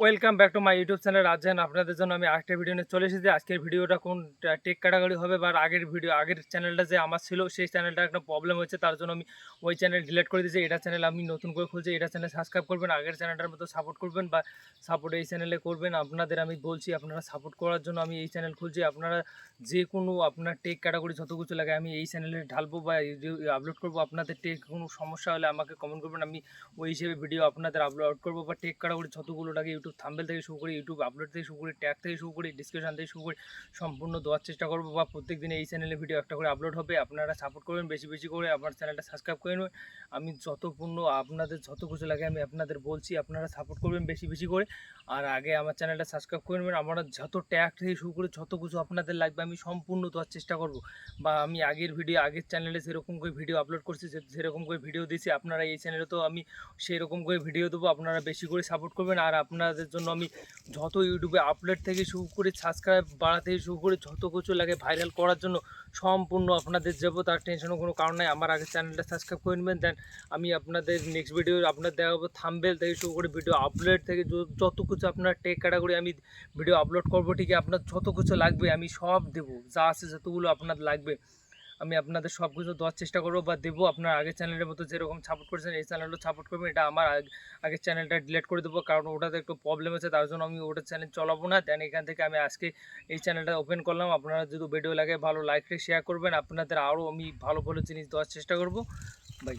Welcome back to my YouTube channel. Rajen আপনাদের জন্য আমি আরেকটা ভিডিও নিয়ে চলে এসেছি। আজকের ভিডিওটা কোন টেক ক্যাটাগরি হবে বা আগের চ্যানেলটা যে আমার ছিল সেই চ্যানেলটা একটা প্রবলেম হচ্ছে, তার জন্য আমি ওই চ্যানেল ডিলিট করে দিয়েছি। এটা চ্যানেল আমি নতুন করে খুলছি, এটা চ্যানেল সাবস্ক্রাইব করবেন, আগের চ্যানেলটার মতো সাপোর্ট করবেন বা সাপোর্ট এই চ্যানেলে করবেন। আপনাদের আমি বলছি, আপনারা সাপোর্ট করার জন্য আমি এই চ্যানেল খুলছি। আপনারা যে কোনো আপনার টেক ক্যাটাগরি যত কিছু লাগে আমি এই চ্যানেলে ঢালবো বা আপলোড করবো। আপনাদের টেক কোনো সমস্যা হলে আমাকে কমেন্ট করবেন, আমি ওই হিসেবে ভিডিও আপনাদের আপলোড করবো। বা টেক ক্যাটাগরি যতগুলো লাগে ইউটিউব থাম্বনেল থেকে শুরু করে, ইউটিউব আপলোড থেকে শুরু করে, ট্যাগ থেকে শুরু করে, ডিসক্রিপশন থেকে শুরু করে সম্পূর্ণ দেওয়ার চেষ্টা করবো। বা প্রত্যেক দিনে এই চ্যানেলে ভিডিও একটা করে আপলোড হবে। আপনারা সাপোর্ট করবেন বেশি বেশি করে, আমার চ্যানেলটা সাবস্ক্রাইব করে নেবেন। আমি আপনাদের যত কিছু লাগে আমি আপনাদের বলছি, আপনারা সাপোর্ট করবেন বেশি বেশি করে। আর আগে আমার চ্যানেলটা সাবস্ক্রাইব করে নেবেন। আমরা যত ট্যাগ থেকে শুরু করে যত কিছু আপনাদের লাগবে আমি সম্পূর্ণ দেওয়ার চেষ্টা করব। বা আমি আগের চ্যানেলে যেরকম করে ভিডিও আপলোড করছি, সেরকম করে ভিডিও দিয়েছি, আপনারা এই চ্যানেলে তো আমি সেই রকম করে ভিডিও দেবো। আপনারা বেশি করে সাপোর্ট করবেন। আর আপনাদের জন্য আমি যত ইউটিউবে আপলোড থেকে শুরু করে, সাবস্ক্রাইব বাড়া থেকে শুরু করে যত কিছু লাগে ভাইরাল করার জন্য সম্পূর্ণ আপনাদের যাবো, তার টেনশনের কোনো কারণ নাই। আমার আগে চ্যানেলটা সাবস্ক্রাইব করে নেবেন, দেন আমি আপনাদের নেক্সট ভিডিও আপনাদের দেখাবো। থাম্বনেল থেকে শুরু করে ভিডিও আপলোড থেকে যত কিছু আপনার টেক ক্যাটাগরি আমি ভিডিও আপলোড করবো, ঠিকই আপনার যত কিছু লাগবে আমি সব দেবো। যা আছে যতগুলো আপনার লাগবে আমি আপনাদের সব কিছু দেওয়ার চেষ্টা করবো বা দেবো। আপনার আগের চ্যানেলের মতো যেরকম সাপোর্ট করেছেন এই চ্যানেলও সাপোর্ট করবেন। এটা আমার আগের চ্যানেলটা ডিলিট করে দেবো, কারণ ওটাতে একটু প্রবলেম আছে, তার জন্য আমি ওটার চ্যানেল চালাবো না। দেন এখান থেকে আমি আজকে এই চ্যানেলটা ওপেন করলাম। আপনারা যদি ভিডিও লাগে ভালো লাইক শেয়ার করবেন, আপনাদের আরও আমি ভালো ভালো জিনিস দেওয়ার চেষ্টা করবো। বাই।